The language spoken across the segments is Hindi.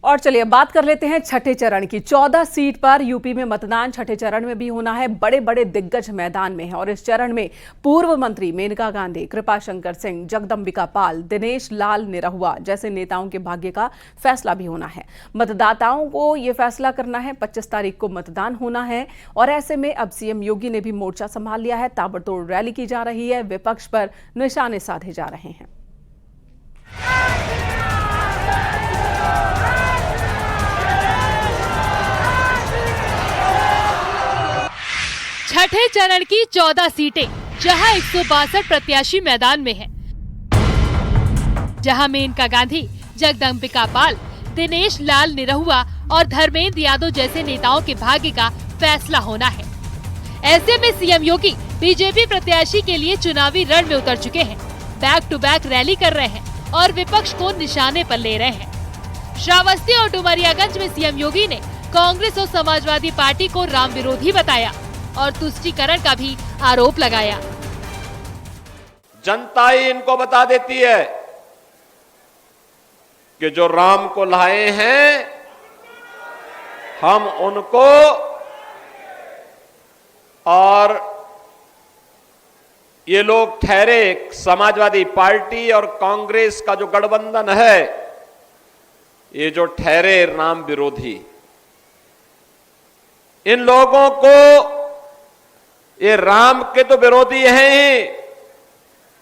और चलिए अब बात कर लेते हैं छठे चरण की। 14 सीट पर यूपी में मतदान छठे चरण में भी होना है। बड़े बड़े दिग्गज मैदान में हैं और इस चरण में पूर्व मंत्री मेनका गांधी, कृपाशंकर सिंह, जगदंबिका पाल, दिनेश लाल निरहुआ जैसे नेताओं के भाग्य का फैसला भी होना है। मतदाताओं को ये फैसला करना है। 25 तारीख को मतदान होना है और ऐसे में अब सीएम योगी ने भी मोर्चा संभाल लिया है। ताबड़तोड़ रैली की जा रही है, विपक्ष पर निशाने साधे जा रहे हैं। छठे चरण की 14 सीटें, जहां 162 प्रत्याशी मैदान में हैं, जहां मेनका गांधी, जगदंबिका पाल, दिनेश लाल निरहुआ और धर्मेंद्र यादव जैसे नेताओं के भाग्य का फैसला होना है। ऐसे में सीएम योगी बीजेपी प्रत्याशी के लिए चुनावी रण में उतर चुके हैं। बैक टू बैक रैली कर रहे हैं और विपक्ष को निशाने पर ले रहे हैं। श्रावस्ती और डुमरियागंज में सीएम योगी ने कांग्रेस और समाजवादी पार्टी को राम विरोधी बताया और तुष्टीकरण का भी आरोप लगाया। जनता ही इनको बता देती है कि जो राम को लाए हैं हम उनको, और ये लोग ठहरे समाजवादी पार्टी और कांग्रेस का जो गठबंधन है, ये जो ठहरे राम विरोधी, इन लोगों को ये राम के तो विरोधी हैं ही,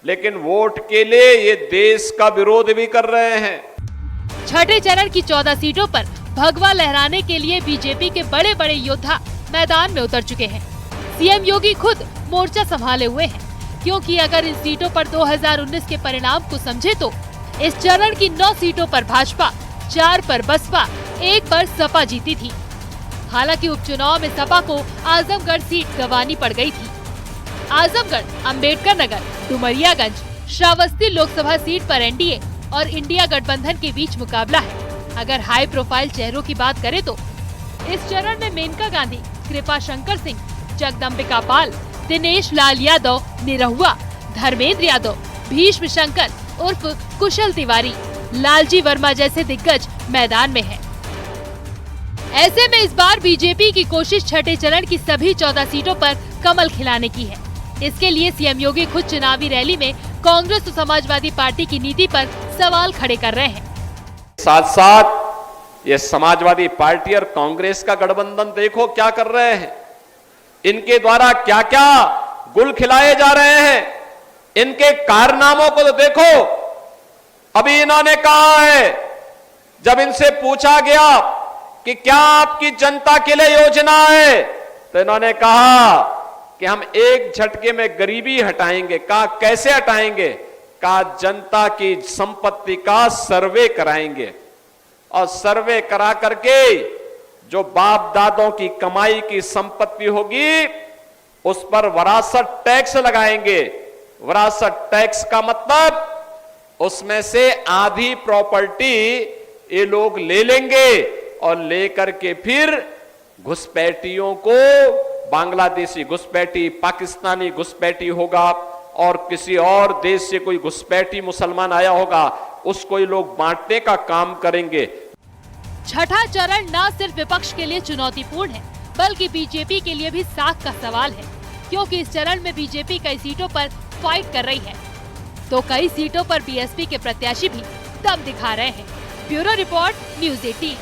लेकिन वोट के लिए ये देश का विरोध भी कर रहे हैं। छठे चरण की 14 सीटों पर भगवा लहराने के लिए बीजेपी के बड़े बड़े योद्धा मैदान में उतर चुके हैं। सीएम योगी खुद मोर्चा संभाले हुए हैं, क्योंकि अगर इन सीटों पर 2019 के परिणाम को समझे तो इस चरण की 9 सीटों पर भाजपा, 4 पर बसपा, 1 पर सपा जीती थी। हालांकि उपचुनाव में सपा को आजमगढ़ सीट गंवानी पड़ गई थी। आजमगढ़, अंबेडकर नगर, डुमरियागंज, श्रावस्ती लोकसभा सीट पर एनडीए और इंडिया गठबंधन के बीच मुकाबला है। अगर हाई प्रोफाइल चेहरों की बात करें तो इस चरण में मेनका गांधी, कृपाशंकर सिंह, जगदंबिका पाल, दिनेश लाल यादव निरहुआ, धर्मेंद्र यादव, भीष्म शंकर उर्फ कुशल तिवारी, लालजी वर्मा जैसे दिग्गज मैदान में हैं। ऐसे में इस बार बीजेपी की कोशिश छठे चरण की सभी 14 सीटों पर कमल खिलाने की है। इसके लिए सीएम योगी खुद चुनावी रैली में कांग्रेस और समाजवादी पार्टी की नीति पर सवाल खड़े कर रहे हैं। साथ साथ ये समाजवादी पार्टी और कांग्रेस का गठबंधन देखो क्या कर रहे हैं। इनके द्वारा क्या क्या गुल खिलाए जा रहे हैं, इनके कारनामों को तो देखो। अभी इन्होंने कहा है, जब इनसे पूछा गया कि क्या आपकी जनता के लिए योजना है, तो इन्होंने कहा कि हम एक झटके में गरीबी हटाएंगे। कहा कैसे हटाएंगे? कहा जनता की संपत्ति का सर्वे कराएंगे और सर्वे करा करके जो बाप दादों की कमाई की संपत्ति होगी उस पर विरासत टैक्स लगाएंगे। विरासत टैक्स का मतलब उसमें से आधी प्रॉपर्टी ये लोग ले लेंगे और लेकर के फिर घुसपैठियों को, बांग्लादेशी घुसपैठी, पाकिस्तानी घुसपैठी होगा और किसी और देश से कोई घुसपैठी मुसलमान आया होगा, उसको ये लोग बांटने का काम करेंगे। छठा चरण न सिर्फ विपक्ष के लिए चुनौतीपूर्ण है, बल्कि बीजेपी के लिए भी साख का सवाल है, क्योंकि इस चरण में बीजेपी कई सीटों पर फाइट कर रही है, तो कई सीटों पर बीएसपी के प्रत्याशी भी दम दिखा रहे हैं। Bureau report, news 18।